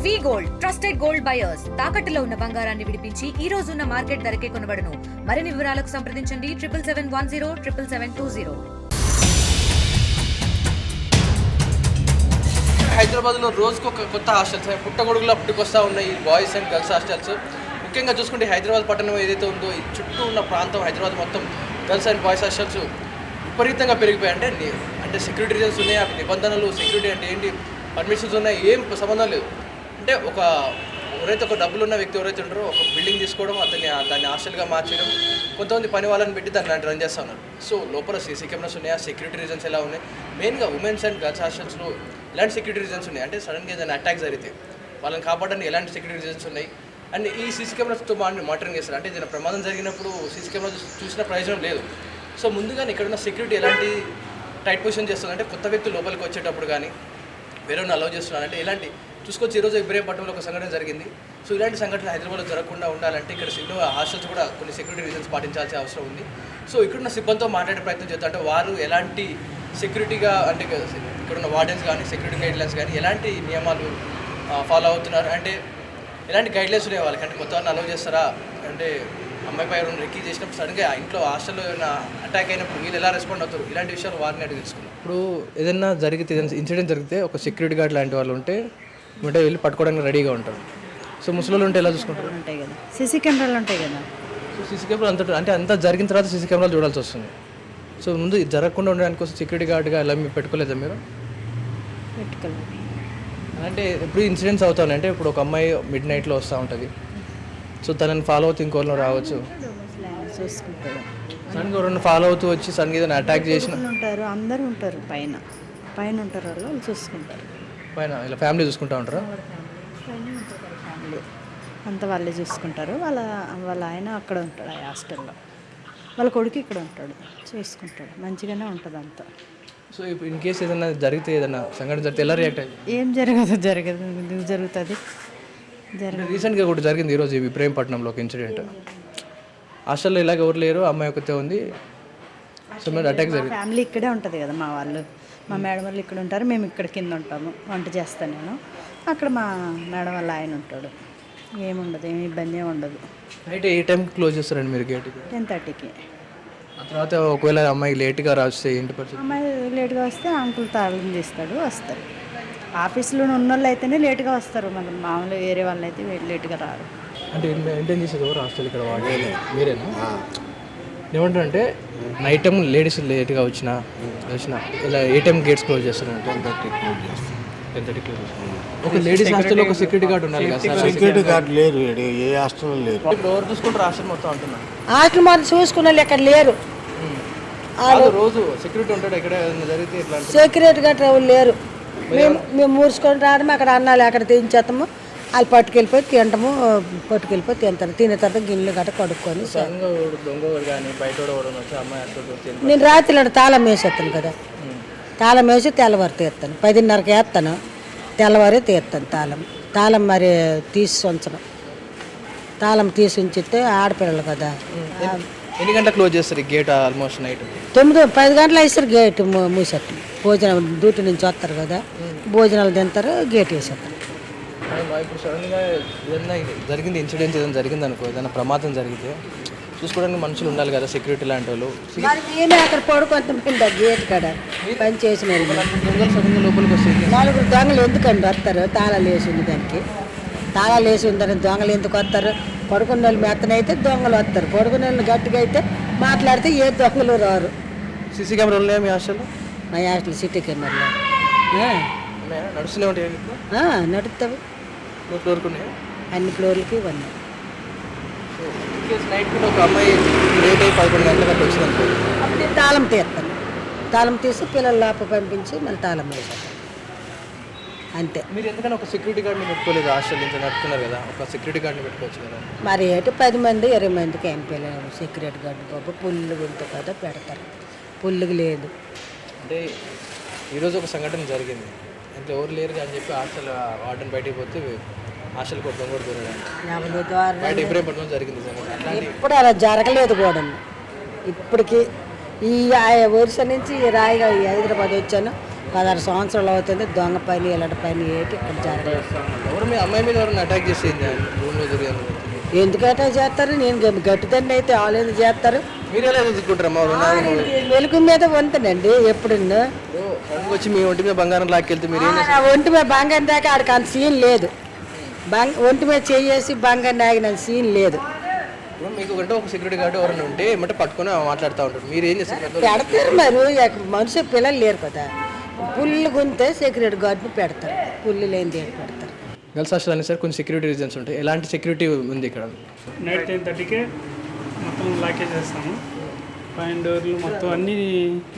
వి gold trusted gold buyers తాకట్టులో ఉన్న బంగారాన్ని విడిపించి ఈ రోజు ఉన్న మార్కెట్ ధరకే కొనబడును. మరిన్ని వివరాలకు సంప్రదించండి 7710 హైదరాబాద్లో రోజుకు ఒక కొత్త హాస్టల్స్ పుట్టగొడుగులో పుట్టుకొస్తూ ఉన్నాయి బాయ్స్ అండ్ గర్ల్స్ హాస్టల్స్. ముఖ్యంగా చూసుకుంటే హైదరాబాద్ పట్టణం ఏదైతే ఉందో ఈ చుట్టూ ఉన్న ప్రాంతం హైదరాబాద్ మొత్తం గర్ల్స్ అండ్ బాయ్స్ హాస్టల్స్ విపరీతంగా పెరిగిపోయాయి. అంటే సెక్యూరిటీ రీజన్స్ ఉన్నాయి, అవి నిబంధనలు, సెక్యూరిటీ అంటే ఏంటి, పర్మిషన్స్ ఉన్నాయి, ఏం సంబంధం లేదు. అంటే ఎవరైతే ఒక డబ్బులు ఉన్న వ్యక్తి ఎవరైతే ఉంటారో ఒక బిల్డింగ్ తీసుకోవడం, దాన్ని హాస్టల్గా మార్చడం, కొంతమంది పని వాళ్ళని పెట్టి దాన్ని రన్ చేస్తూ ఉన్నారు. సో లోపల సీసీ కెమెరాస్ ఉన్నాయా, సెక్యూరిటీ రీజన్స్ ఎలా ఉన్నాయి, మెయిన్గా ఉమెన్స్ అండ్ గర్ల్స్ హాస్టల్స్లో ఎలాంటి సెక్యూరిటీ రీజన్స్ ఉన్నాయి, అంటే సడన్గా ఏదైనా అటాక్ జరిగితే వాళ్ళని కాపాడడానికి ఎలాంటి సెక్యూరిటీ రీజన్స్ ఉన్నాయి, అండ్ ఈ సీసీ కెమెరాస్తో మానిటరింగ్ చేస్తారు. అంటే ఏదైనా ప్రమాదం జరిగినప్పుడు సీసీ కెమెరా చూసిన ప్రయోజనం లేదు. సో ముందుగానే ఇక్కడ ఉన్న సెక్యూరిటీ ఎలాంటి టైట్ పొజిషన్ చేస్తుంది, అంటే కొత్త వ్యక్తులు లోపలికి వచ్చేటప్పుడు కానీ వేరే అలౌ చేస్తున్నారు అంటే ఎలాంటి చూసుకోవచ్చు. ఈరోజు ఇబ్రహీంపట్నంలో ఒక సంఘటన జరిగింది. సో ఇలాంటి సంఘటన హైదరాబాద్లో జరగకుండా ఉండాలంటే ఇక్కడ ఎన్నో హాస్టల్స్ కూడా కొన్ని సెక్యూరిటీ రీజన్స్ పాటించాల్సిన అవసరం ఉంది. సో ఇక్కడున్న సిబ్బందితో మాట్లాడే ప్రయత్నం చేస్తారు. అంటే వారు ఎలాంటి సెక్యూరిటీగా, అంటే ఇక్కడున్న వార్డెన్స్ కానీ సెక్యూరిటీ గైడ్లైన్స్ కానీ ఎలాంటి నియమాలు ఫాలో అవుతున్నారు, అంటే ఎలాంటి గైడ్లైన్స్ ఉన్నాయి వాళ్ళకి, అంటే కొత్త వారిని అలౌ చేస్తారా, అంటే అమ్మాయిపై ఎవరైనా రెక్కీ చేసినప్పుడు సడన్గా ఇంట్లో హాస్టల్లో ఏమైనా అటాక్ అయినప్పుడు వీళ్ళు ఎలా రెస్పాండ్ అవుతారు, ఇలాంటి విషయాలు వారిని అడిగి తెలుసుకున్నాం. ఇప్పుడు ఏదైనా జరిగితే, ఇన్సిడెంట్ జరిగితే ఒక సెక్యూరిటీ గార్డ్ లాంటి వాళ్ళు ఉంటే వెళ్ళి పట్టుకోవడానికి రెడీగా ఉంటారు. సో ముసలి ఉంటే ఎలా చూసుకుంటారు? ఉంటాయి కదా, సీసీ కెమెరాలు ఉంటాయి కదా. సో సీసీ కెమెరా అంతా జరిగిన తర్వాత సీసీ కెమెరాలు చూడాల్సి వస్తుంది. సో ముందు ఇది జరగకుండా ఉండడానికి కోసం సెక్యూరిటీ గార్డ్గా ఎలా మీరు పెట్టుకోలేదా మీరు? పెట్టుకోలేదు. అంటే ఇప్పుడు ఇన్సిడెంట్స్ అవుతాయి, అంటే ఇప్పుడు ఒక అమ్మాయి మిడ్ నైట్లో వస్తూ ఉంటుంది. సో తనని ఫాలో అవుతూ ఇంకోళ్ళు రావచ్చు, చూసుకుంటాడు. సడన్గా ఎవరైనా ఫాలో అవుతూ వచ్చి సడన్గా ఏదైనా అటాక్ చేసిన ఉంటారు, అందరూ ఉంటారు, పైన ఉంటారు, వాళ్ళు చూసుకుంటారు. పైన ఇలా ఫ్యామిలీ చూసుకుంటూ ఉంటారా? ఫ్యామిలీ అంతా వాళ్ళే చూసుకుంటారు. వాళ్ళ ఆయన అక్కడ ఉంటాడు, ఆ హాస్టల్లో. వాళ్ళ కొడుకు ఇక్కడ ఉంటాడు, చూసుకుంటాడు. మంచిగానే ఉంటుంది అంతా. సో ఇప్పుడు ఇన్ కేసు ఏదైనా జరిగితే, ఏదైనా సంఘటన జరిగితే ఎలా రియాక్ట్ అయ్యింది? ఏం జరగదు ఎందుకు జరుగుతుంది. రీసెంట్గా ఒకటి జరిగింది ఈరోజు ఇబ్రహీంపట్నంలో ఒక ఇన్సిడెంట్. హాస్టల్లో ఇలాగ ఎవరు లేరు, అమ్మాయి ఒకతే ఉంది. సో మీరు అటాక్ జరిగింది. ఫ్యామిలీ ఇక్కడే ఉంటుంది కదా, మా వాళ్ళు, మా మేడం వాళ్ళు ఇక్కడ ఉంటారు, మేము ఇక్కడ కింద ఉంటాము. వంట చేస్తాను నేను, అక్కడ మా మేడం వాళ్ళ ఆయన ఉంటాడు. ఏముండదు, ఏమి ఇబ్బంది ఏమి ఉండదు. నైట్ ఏ టైంకి క్లోజ్ చేస్తారండి మీరు గేట్? 10:30కి. ఆ తర్వాత ఒకవేళ అమ్మాయి లేట్గా రాస్తే ఏంటి పరిస్థితి? అమ్మాయి లేట్గా వస్తే అంకుల్ తాళం తీస్తాడు, వస్తారు. ఆఫీస్లో ఉన్న వాళ్ళు అయితేనే లేట్గా వస్తారు, మన మామూలు వేరే వాళ్ళు అయితే లేట్గా రారు. అంటే మెయింటైన్ చేసేది ఎవరు హాస్టల్ ఇక్కడ వాడే మీరేనా? ఏమంటారంటే నైట్ టైం లేడీస్ లేట్గా వచ్చినా ఇలా ఏ టైం గేట్స్ క్లోజ్ చేస్తారు? 10:30 క్లోజ్ చేస్తాం. 10:30 క్లోజ్ చేస్తారు. ఒక లేడీస్ హాస్టల్లో ఒక సెక్యూరిటీ గార్డ్ ఉండాలి కదా సార్? సెక్యూరిటీ గార్డ్ లేరు, ఏ హాస్టల్లో లేరు. ఇప్పుడు ఎవరు చూసుకుంటారు హాస్టల్ మొత్తం అంటున్నాను? హాస్టల్ మరి చూసుకునే వాళ్ళు ఎక్కడ లేరు. రోజు సెక్యూరిటీ ఉంటాడు ఎక్కడ జరిగితే ఇట్లా? సెక్యూరిటీ గట్రా వాళ్ళు లేరు. మేము మూసుకొని రావడము, అక్కడ అన్నాలు అక్కడ తెంచేస్తాము, వాళ్ళు పట్టుకెళ్ళిపోయి తింటాము, పట్టుకెళ్ళిపోయి తింటారు. తిన్న తర్వాత గిన్నెలు గట్ట కడుక్కొని. దొంగ కానీ బయట వచ్చి అమ్మాయి నేను రాత్రి తాళం వేసేస్తాను కదా, తాళం వేసి తెల్లవారు తీస్తాను. 10:30కి వేస్తాను, తెల్లవారే తీస్తాను తాళం మరి తీసి ఉంచను. తాళం తీసి ఉంచితే ఆడపిల్లలు కదా. ఎన్ని గంటలకు క్లోజ్ చేస్తారు గేట్? ఆల్మోస్ట్ నైట్ 9-10 గంటలు వేస్తారు గేట్ మూసేస్తాం. భోజనం డ్యూటీ నుంచి వస్తారు కదా, భోజనాలు తింటారు, గేట్ వేసేస్తాం. ఇప్పుడు సడన్గా ఏదైనా జరిగింది, ఇన్సిడెంట్ ఏదైనా జరిగింది అనుకో, ఏదైనా ప్రమాదం జరిగితే చూసుకోవడానికి మనుషులు ఉండాలి కదా, సెక్యూరిటీ లాంటి వాళ్ళు. నేనే అక్కడ పడుకుంటాం గేట్ కాడ పని చేసిన దొంగలు సడన్గా లోపలికి వస్తుంది. 4 దొంగలు ఎందుకండి వస్తారు? తాళాలు వేసి ఉంది దానికి, తాళాలు వేసి ఉందని దొంగలు ఎందుకు వస్తారు? పడుకున్న వాళ్ళు మెత్తనైతే దొంగలు వస్తారు, పడుకున్న వాళ్ళు గట్టిగా అయితే మాట్లాడితే ఏ దొంగలు రారు. సీసీ కెమెరాలు ఉన్నాయా మీ హాస్టల్లో? మా హాస్టల్ సిటీ కెమెరాలో నడుస్తూనే ఉంటాయి, నడుస్తావి. ఫ్లోర్కి ఉన్నాయా? అన్ని ఫ్లోర్లకి ఉన్నాయి. నైట్ కూడా ఒక అమ్మాయి లేట్ అయ్యి 11 గంటలకు అట్లా వచ్చింది అనుకో, అప్పుడు తాళం తీస్తాను, తాళం తీసి పిల్లల లోపల పంపించి మళ్ళీ తాళం వేసేస్తాను, అంతే. మీరు ఎందుకని ఒక సెక్యూరిటీ గార్డ్ని పెట్టుకోలేదు? హాస్టల్ ఇంత నడుపుతున్నారు కదా, ఒక సెక్యూరిటీ గార్డ్ని పెట్టుకోవచ్చు కదా. మరి ఏంటి 10 మంది 20 మందికి ఏం పిల్లలు సెక్యూరిటీ గార్డు బాబు పుల్లు ఉంటే కదా పెడతారు, పుల్లుకి లేదు. అంటే ఈరోజు ఒక సంఘటన జరిగింది, అంటే ఎవరు లేరు అని చెప్పి హాస్టల్ వార్డెన్ బయటికి పోతే హాస్టల్ కొట్టడం కూడా దూరడానికి బయట ఇబ్రహీంపట్నం జరిగింది సంఘటన. ఇప్పుడు అలా జరగలేదు కూడా. ఇప్పటికి ఈ వరుస నుంచి రాయిగా హైదరాబాద్ వచ్చాను, 16 సంవత్సరాలు అవుతుంది దొంగ పని ఇలాంటి పని ఏంటి ఇక్కడ జరగలేదు. ఎవరు మీ అమ్మాయి మీద ఎవరైనా అటాక్ చేసేది రూమ్లో జరిగాను ఎందుకంటే చేస్తారు, నేను గట్టిదండి అయితే వాళ్ళు ఎందుకు చేస్తారు. మీరు ఎలా ఎదుర్కొంటారమ్మా వెలుగు మీద వంతనండి ఎప్పుడు వచ్చి మీ ఒంటి మీద బంగారం లాక్కెళ్తే మీరు ఏం చేస్తారు? ఒంటి మీద బంగారం దాకా ఆడికి అంత సీన్ లేదు. ఒంటి మీద చేసి బంగారం ఆగిన సీన్ లేదు. ఇప్పుడు మీకు కంటే ఒక సెక్యూరిటీ గార్డు ఎవరైనా ఉంటే ఏమంటే పట్టుకొని మాట్లాడుతూ ఉంటారు, మీరు ఏం చేస్తారు? పెడతారు మరి, మనుషులు పిల్లలు లేరు కదా, పుల్లు గుంతే సెక్యూరిటీ గార్డుని పెడతారు, పుల్లు లేని దేని పెడతారు. గర్ల్స్ హాస్టల్ అని సార్ కొన్ని సెక్యూరిటీ రీజన్స్ ఉంటాయి, ఎలాంటి సెక్యూరిటీ ఉంది ఇక్కడ? నైట్ 10:30కే మొత్తం లాకేజ్ చేస్తాము, పైన డోర్లు మొత్తం అన్నీ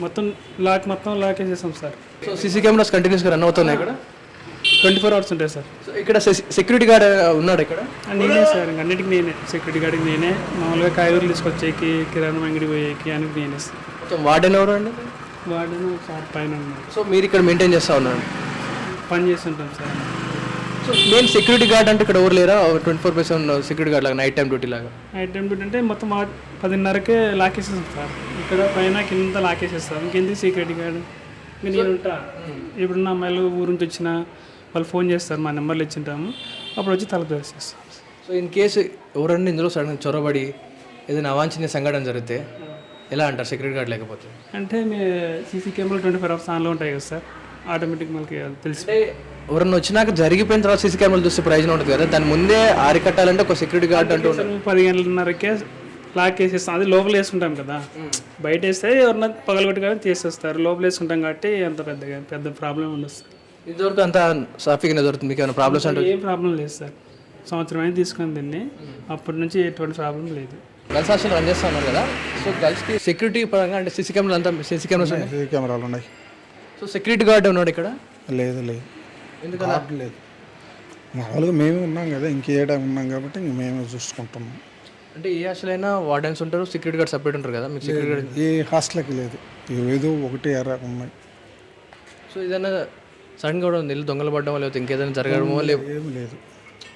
మొత్తం లాకేజ్ చేస్తాం సార్. సో సీసీ కెమెరాస్ కంటిన్యూస్గా రన్ అవుతున్నాయి ఇక్కడ 24 hours ఉంటాయి సార్. సో ఇక్కడ సెక్యూరిటీ గార్డ్ ఉన్నాడు ఇక్కడ? నేనే సార్, ఇంక అన్నిటికీ నేనే, సెక్యూరిటీ గార్డ్కి నేనే, మామూలుగా కాయగూరలు తీసుకొచ్చేకి, కిరాణం అంగడి పోయేకి అన్నిటికీ నేనే సార్. మొత్తం వార్డెన్ ఎవరు అండి? వార్డెన్ సార్ పైన ఉన్నారు. సో మీరు ఇక్కడ మెయింటైన్ చేస్తూ ఉన్నారు, పని చేస్తుంటాం sir. So main security guard అంటే ఇక్కడ ఎవరు లేరా? 24/7 సెక్యూరిటీ గార్డ్ లాగా, నైట్ టైం డ్యూటీ లాగా? నైట్ టైం డ్యూటీ అంటే మొత్తం 10:30కే లాకేసేస్తాం సార్, ఇక్కడ పైన కింద లాకేసేస్తాం. ఇంకెందుకు సెక్యూరిటీ గార్డ్, ఇంక నేను ఉంటా. ఇప్పుడున్న అమ్మాయిలు ఊరు నుంచి వచ్చిన వాళ్ళు ఫోన్ చేస్తారు, మా నెంబర్లు ఇచ్చింటాము, అప్పుడు వచ్చి తలుపు తెరిచేస్తాం. సో ఇన్ కేసు ఎవరన్నా ఇందులో సడన్ చొరబడి ఏదైనా అవాంఛనీయ సంఘటన జరిగితే ఎలా అంటారు సెక్యూరిటీ గార్డ్ లేకపోతే? అంటే మీ సీసీ కెమెరాలు 24 hours ఆన్లో ఉంటాయి కదా సార్, ఆటోమేటిక్ మనకి తెలిసి. అంటే ఎవరన్నా వచ్చినాక జరిగిపోయిన తర్వాత సీసీ కెమెరాలు చూస్తే ప్రయోజనం ఉంటుంది కదా, దాని ముందే ఆరికట్టాలంటే ఒక సెక్యూరిటీ గార్డ్ అంటూ 10 గంటలకే లాక్ వేసేస్తాం. అది లోపల వేసుకుంటాం కదా, బయట వేస్తే ఎవరన్నా పగలగొట్టుకొని తీసేస్తారు, లోపల వేసుకుంటాం కాబట్టి అంత పెద్ద ప్రాబ్లం ఉండదు సార్. ఇదివరకు అంతా సాఫీగానే దొరుకుతుంది, మీకు ఏమైనా ప్రాబ్లమ్స్ అంటే? ఏం ప్రాబ్లం లేదు సార్, సంవత్సరం అయినా తీసుకుని దీన్ని, అప్పటి నుంచి ఎటువంటి ప్రాబ్లం లేదు. గర్ల్స్ హాస్టల్ రన్ చేస్తా ఉన్నారు కదా, సో గర్ల్స్కి సెక్యూరిటీ పరంగా అంటే సీసీ కెమెరాలు అంతా సీసీ కెమెరాలు ఉన్నాయి. సో సెక్యూరిటీ గార్డ్ ఉన్నాడు ఇక్కడ? లేదు ఎందుకంటే లేదు, మామూలుగా మేమే ఉన్నాం కదా, ఇంకేడా ఉన్నాం కాబట్టి ఇంక మేమే చూసుకుంటున్నాం. అంటే ఏ హాస్టల్ అయినా వార్డెన్స్ ఉంటారు, సెక్యూరిటీ గార్డ్ సపరేట్ ఉంటారు కదా, మీకు సెక్యూరిటీ గార్డ్ ఏ హాస్టల్కి లేదు, ఏదో ఒకటి ఎర్ర ఉన్నాయి. సో ఏదైనా సడన్గా కూడా నీళ్ళు దొంగలు పడడం లేకపోతే ఇంకేదైనా జరగడమో లేదు, ఏమి లేదు.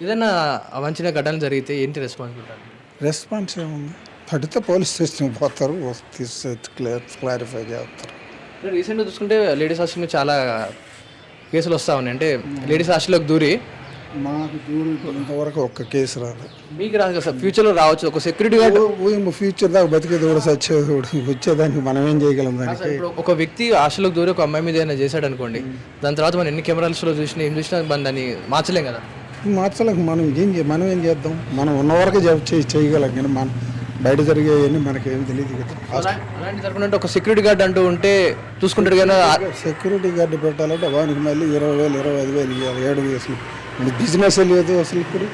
ఏదైనా అవంచిన ఘటన జరిగితే ఏంటి రెస్పాన్సిబిలిటీ? రెస్పాన్స్ ఏముంది, పడితే పోలీస్ స్టేషన్కి పోతారు, క్లారిఫై చేస్తారు. రీసెంట్గా చూసుకుంటే లేడీస్ హాస్టల్ మీద చాలా కేసులు వస్తూ ఉన్నాయి, అంటే లేడీస్ హాస్టల్లోకి దూరి. మాకు ఇంతవరకు ఒక్క కేసు రాదు. మీకు రాదు కదా సార్, ఫ్యూచర్లో రావచ్చు ఒక సెక్యూరిటీ గార్డ్. ఫ్యూచర్ దాకా బతికేది కూడా చచ్చేది కూడా, వచ్చేదానికి మనం ఏం చేయగలం దానికి? ఇప్పుడు ఒక వ్యక్తి హాస్టల్లోకి దూరి ఒక అమ్మాయి మీద ఏదైనా చేశాడు అనుకోండి, దాని తర్వాత మనం ఎన్ని కెమెరాస్లో చూసినా ఏం చూసినా మనం దాన్ని మార్చలేం కదా. మార్చలేక మనం ఏం చేద్దాం, మనం ఉన్న వరకు చేయగలం, కానీ మనం బయట జరిగేవన్నీ మనకేం తెలియదు కదా. అలాంటి జరగకుంటే ఒక సెక్యూరిటీ గార్డ్ అంటూ ఉంటే చూసుకుంటారు కదా. సెక్యూరిటీ గార్డు పెట్టాలంటే వానికి మళ్ళీ 20,000 25,000 ఇవ్వాలి, 7 వేసులు బిజినెస్ లేదు అసలు ఇప్పుడు.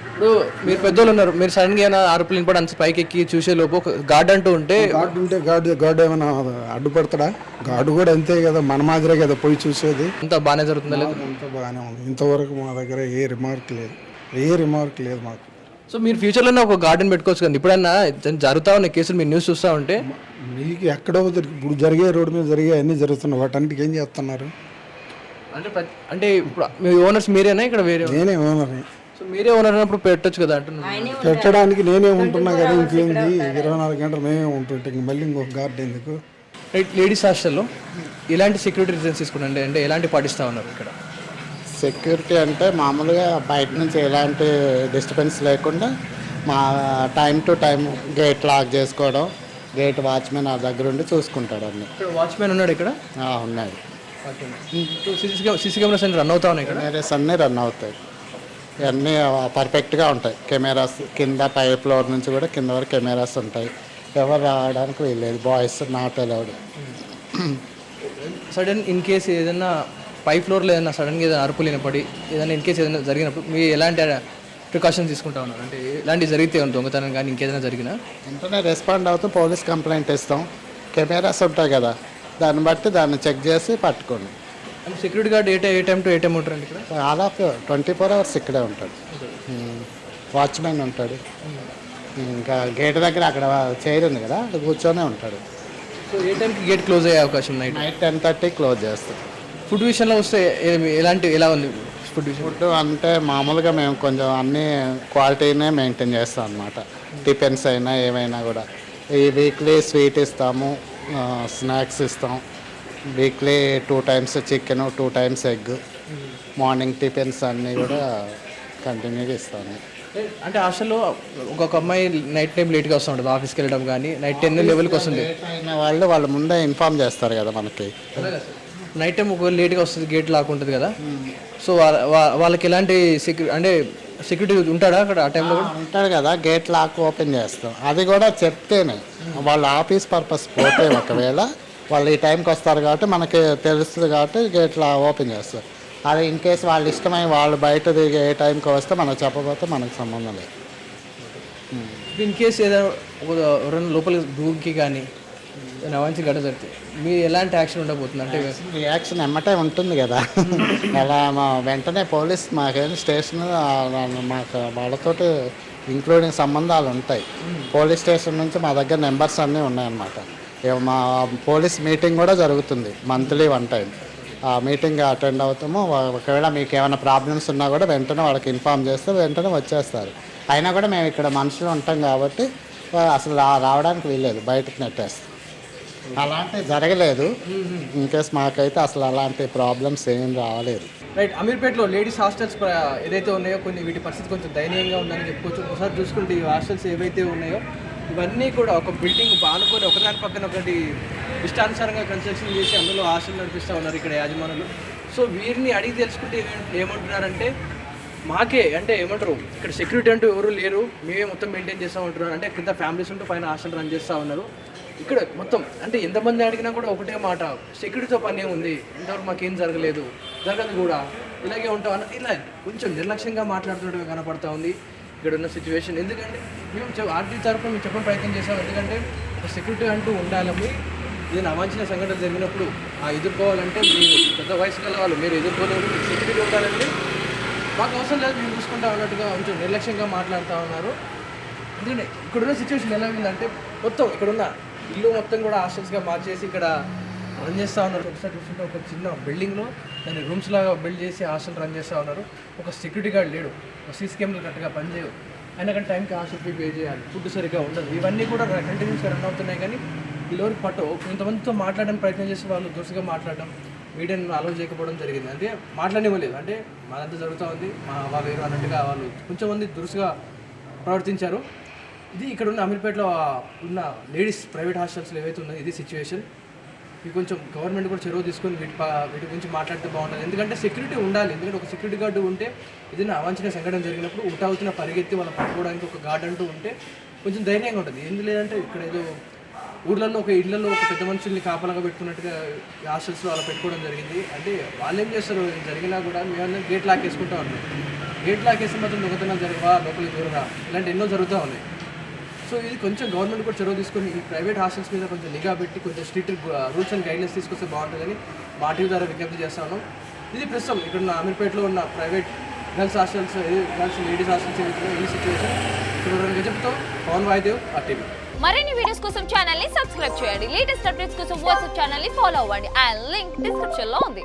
ఇప్పుడు మీరు పెద్దోళ్ళు ఉన్నారు, మీరు సడన్గా ఏమైనా ఆరోపణలు కూడా అంత పైకి ఎక్కి చూసే లోపు ఒక గార్డ్ అంటూ ఉంటే గార్డు ఏమైనా అడ్డుపడతాడా? గార్డు కూడా అంతే కదా, మన మాదిరే కదా పోయి చూసేది. అంతా బాగానే జరుగుతుందా? లేదు, అంతా బాగానే ఉంది. ఇంతవరకు మా దగ్గర ఏ రిమార్క్ లేదు మాకు. సో మీరు ఫ్యూచర్లోనే ఒక గార్డెన్ పెట్టుకోవచ్చు కదా, ఇప్పుడైనా జరుగుతా ఉన్న కేసులు మీరు న్యూస్ చూస్తూ ఉంటే. మీకు ఎక్కడో ఇప్పుడు జరిగే రోడ్డు మీద జరిగే అన్నీ జరుగుతున్నాయి, వాటన్నిటికి ఏం చేస్తున్నారు? అంటే ఇప్పుడు మీ ఓనర్స్ మీరేనా ఇక్కడ? వేరే నేనే ఓనర్ని. సో మీరే ఓనర్ అన్నప్పుడు పెట్టొచ్చు కదా అంటున్నాను. పెట్టడానికి నేనే ఉంటున్నా కదా, ఇంకేంది 24 గంటలు మేమే ఉంటుంటే ఇంక మళ్ళీ ఇంకొక గార్డ్ ఎందుకు? లేడీస్ హాస్టల్లో ఎలాంటి సెక్యూరిటీ రీజన్స్ తీసుకున్నాండి, అంటే ఎలాంటి పాటిస్తూ ఉన్నారు ఇక్కడ? సెక్యూరిటీ అంటే మామూలుగా బయట నుంచి ఎలాంటి డిస్టర్బెన్స్ లేకుండా మా time to time gate lock చేసుకోవడం, గేట్ వాచ్మెన్ ఆ దగ్గర ఉండి చూసుకుంటాడు అన్ని. ఇక్కడ వాచ్మెన్ ఉన్నాడు ఇక్కడ? ఉన్నాయి. సీసీ కెమెరాస్ అన్ని రన్ అవుతా ఉన్నాయి ఇక్కడ? కెమెరాస్ అన్నీ రన్ అవుతాయి, ఇవన్నీ పర్ఫెక్ట్గా ఉంటాయి. కెమెరాస్ కింద పై ఫ్లోర్ నుంచి కూడా కింద వరకు కెమెరాస్ ఉంటాయి, ఎవరు రావడానికి వీల్లేదు, boys not allowed. Sudden in case ఏదైనా పై ఫ్లోర్లో ఏదైనా సడన్గా ఏదైనా అరుపులు వినపడి ఏదైనా ఇన్ కేసు ఏదైనా జరిగినప్పుడు మీరు ఎలాంటి ప్రికాషన్స్ తీసుకుంటా ఉన్నారు? అంటే ఇలాంటివి జరిగితే దొంగతనం కానీ ఇంకేదైనా జరిగినా వెంటనే రెస్పాండ్ అవుతూ పోలీస్ కంప్లైంట్ ఇస్తాం. కెమెరాస్ ఉంటాయి కదా, దాన్ని బట్టి దాన్ని చెక్ చేసి పట్టుకోండి. అంటే security guard A time to A time ఉంటారండి ఇక్కడ? చాలా 24 hours ఇక్కడే ఉంటాడు, వాచ్మెన్ ఉంటాడు. ఇంకా గేట్ దగ్గర అక్కడ చైర్ ఉంది కదా, అక్కడ కూర్చొనే ఉంటాడు. సో ఏ టైంకి గేట్ క్లోజ్ అయ్యే అవకాశం? నైట్ 10:30 క్లోజ్ చేస్తాం. ఫుడ్ విషయంలో వస్తే ఎలా ఉంది ఫుడ్ విషయం? ఫుడ్ అంటే మామూలుగా మేము కొంచెం అన్ని క్వాలిటీనే మెయింటైన్ చేస్తాం అన్నమాట. టిఫిన్స్ అయినా ఏమైనా కూడా ఈ వీక్లీ స్వీట్ ఇస్తాము, స్నాక్స్ ఇస్తాం. Weekly 2 times chicken, 2 times egg. Morning tiffins అన్నీ కూడా కంటిన్యూగా ఇస్తాను. అంటే హాస్టల్లో ఒక్కొక్క అమ్మాయి నైట్ టైం లేట్గా వస్తూ ఉంటుంది, ఆఫీస్కి వెళ్ళడం కానీ నైట్ 10 లెవెల్కి వస్తుంది. లేట్ అయిన వాళ్ళు ముందే ఇన్ఫామ్ చేస్తారు కదా మనకి. నైట్ టైం ఒకవేళ లేట్గా వస్తుంది, గేట్ లాక్ ఉంటుంది కదా, సో వాళ్ళకి ఎలాంటి సెక్యూరిటీ ఉంటాడా అక్కడ ఆ టైంలో కూడా? ఉంటాడు కదా, గేట్ లాక్ ఓపెన్ చేస్తాం. అది కూడా చెప్తేనే, వాళ్ళ ఆఫీస్ పర్పస్ పోతే ఒకవేళ వాళ్ళు ఈ టైంకి వస్తారు కాబట్టి మనకి తెలుస్తుంది కాబట్టి గేట్ ఓపెన్ చేస్తారు. అది ఇన్ కేసు వాళ్ళు ఇష్టమై వాళ్ళు బయట దిగి ఏ టైంకి వస్తే మనకు చెప్పకపోతే మనకు సంబంధం లేదు. ఇన్ కేసు ఏదైనా ఎవరైనా లోపల దూకి కానీ అవాంఛనీయ ఘటన జరిగితే మీరు ఎలాంటి యాక్షన్ ఉండబోతుంది? అంటే రియాక్షన్ ఎమ్మటే ఉంటుంది కదా. అలా వెంటనే పోలీస్ మాకేం స్టేషన్ మాకు వాళ్ళతోటి ఇంక్లూడింగ్ సంబంధాలు ఉంటాయి. పోలీస్ స్టేషన్ నుంచి మా దగ్గర నెంబర్స్ అన్నీ ఉన్నాయన్నమాట. మా పోలీస్ మీటింగ్ కూడా జరుగుతుంది మంత్లీ 1 time. ఆ మీటింగ్ అటెండ్ అవుతాము. ఒకవేళ మీకు ఏమైనా ప్రాబ్లమ్స్ ఉన్నా కూడా వెంటనే వాళ్ళకి ఇన్ఫామ్ చేస్తే వెంటనే వచ్చేస్తారు. అయినా కూడా మేము ఇక్కడ మనుషులు ఉంటాం కాబట్టి అసలు రావడానికి వీల్లేదు, బయటకు నెట్టేస్తాం. అలాంటివి జరగలేదు. ఇన్కేస్ మాకైతే అసలు అలాంటి ప్రాబ్లమ్స్ ఏం రాలేదు. రైట్, అమీర్పేటలో లేడీస్ హాస్టల్స్ ఏదైతే ఉన్నాయో కొన్ని వీటి పరిస్థితి కొంచెం దయనీయంగా ఉందని చెప్పుకోవచ్చు. ఒకసారి చూసుకుంటే ఈ హాస్టల్స్ ఏవైతే ఉన్నాయో ఇవన్నీ కూడా ఒక బిల్డింగ్ ఆనుకొని ఒకదాని పక్కన ఒకటి ఇష్టానుసారంగా కన్స్ట్రక్షన్ చేసి అందులో హాస్టల్ నడిపిస్తూ ఉన్నారు ఇక్కడ యాజమానులు. సో వీరిని అడిగి తెలుసుకుంటే ఏమంటున్నారంటే మాకే అంటే ఏమంటారు ఇక్కడ సెక్యూరిటీ అంటూ ఎవరు లేరు, మేమే మొత్తం మెయింటైన్ చేస్తూ ఉంటున్నారు. అంటే కింద ఫ్యామిలీస్ ఉంటూ పైన హాస్టల్ రన్ చేస్తూ ఉన్నారు. ఇక్కడ మొత్తం అంటే ఎంతమంది అడిగినా కూడా ఒకటే మాట, సెక్యూరిటీతో పని ఉంది, ఇంతవరకు మాకేం జరగలేదు, జరగదు కూడా, ఇలాగే ఉంటాం అన్న ఇలా కొంచెం నిర్లక్ష్యంగా మాట్లాడుతుండగా కనపడతా ఉంది ఇక్కడ ఉన్న సిచ్యువేషన్. ఎందుకంటే మేము ఆర్టీ తరఫున మేము చెప్పడం ప్రయత్నం చేసాం. ఎందుకంటే సెక్యూరిటీ అంటూ ఉండాలని, ఏదైనా అవాంఛనీయ సంఘటన జరిగినప్పుడు ఎదుర్కోవాలంటే మీరు పెద్ద వయసు గల వాళ్ళు మీరు ఎదుర్కోలేరు, మీకు సెక్యూరిటీ ఉండాలంటే మాకు అవసరం లేదు మేము చూసుకుంటా ఉన్నట్టుగా కొంచెం నిర్లక్ష్యంగా మాట్లాడుతూ ఉన్నారు. ఎందుకంటే ఇక్కడున్న సిచ్యువేషన్ ఎలా ఉందంటే మొత్తం ఇక్కడున్న ఇల్లు మొత్తం కూడా హాస్టల్స్గా మార్చేసి ఇక్కడ రన్ చేస్తూ ఉన్నారు. ఒకసారి చూస్తుంటే ఒక చిన్న బిల్డింగ్లో దాన్ని రూమ్స్ లాగా బిల్డ్ చేసి హాస్టల్ రన్ చేస్తూ ఉన్నారు. ఒక సెక్యూరిటీ గార్డ్ లేడు, ఒక సీసీ కెమెరాలు కరెక్ట్గా పనిచేయవు, అయినా కానీ టైంకి హాస్టల్ ఫీ పే చేయాలి, ఫుడ్ సరిగ్గా ఉండదు. ఇవన్నీ కూడా కంటిన్యూస్గా రన్ అవుతున్నాయి. కానీ వీళ్ళెవరికి పట్టవు. కొంతమందితో మాట్లాడడానికి ప్రయత్నం చేసి వాళ్ళు దురుసుగా మాట్లాడడం, మీడియాను అలౌ చేయకపోవడం జరిగింది. అంటే మాట్లాడనివ్వలేదు, అంటే మాదంతా జరుగుతూ ఉంది మా వేరు అన్నట్టుగా వాళ్ళు కొంచెం మంది దురుసుగా ప్రవర్తించారు. ఇది ఇక్కడ ఉన్న అమీర్పేటలో ఉన్న లేడీస్ ప్రైవేట్ హాస్టల్స్లో ఏవైతే ఉన్నాయో ఇది సిచ్యువేషన్. ఇది కొంచెం గవర్నమెంట్ కూడా చొరవ తీసుకొని వీటి గురించి మాట్లాడితే బాగుంటుంది. ఎందుకంటే సెక్యూరిటీ ఉండాలి. ఎందుకంటే ఒక సెక్యూరిటీ గార్డు ఉంటే ఏదైనా అవాంఛనీయ సంఘటన జరిగినప్పుడు ఉటావుతున్న పరిగెత్తి వాళ్ళని పట్టుకోవడానికి ఒక గార్డ్ అంటూ ఉంటే కొంచెం ధైర్యంగా ఉంటుంది. ఎందుకు లేదంటే ఇక్కడ ఏదో ఊర్లలో ఒక ఇళ్లలో ఒక పెద్ద మనుషుల్ని కాపలాగా పెట్టుకున్నట్టుగా హాస్టల్స్లో అలా పెట్టుకోవడం జరిగింది. అంటే వాళ్ళు ఏం చేస్తారు, జరిగినా కూడా మేము గేట్ లాక్ వేసుకుంటా ఉన్నాం. గేట్ లాక్ వేస్తే మాత్రం దొంగతనాలు జరగవా, లోపలికి దూరరా, ఇలాంటి ఎన్నో జరుగుతూ ఉన్నాయి. సో ఇది కొంచెం గవర్నమెంట్ కూడా చొరవ తీసుకొని ఈ ప్రైవేట్ హాస్టల్స్ మీద కొంచెం నిఘా పెట్టి కొంచెం స్ట్రిక్ట్ రూల్స్ అండ్ గైడ్లైన్స్ తీసుకొస్తే బాగుంటుందని మా టీవీ ద్వారా విజ్ఞప్తి చేస్తా ఉన్నాం. ఇది ప్రస్తుతం ఇక్కడ ఉన్న అమీర్పేటలో ఉన్న private girls hostels, girls ladies hostels ఏవైతే ఈ సిచ్యువేషన్ ఇక్కడ చెప్తాం. పవన్ వాయిదేవ్ RTV. మరిన్ని వీడియోస్ కోసం ఛానల్ ని సబ్స్క్రైబ్ చేయండి. లేటెస్ట్ అప్డేట్స్ కోసం వాట్సాప్ ఛానల్ ని ఫాలో అవ్వండి. ఆ లింక్ డిస్క్రిప్షన్ లో ఉంది.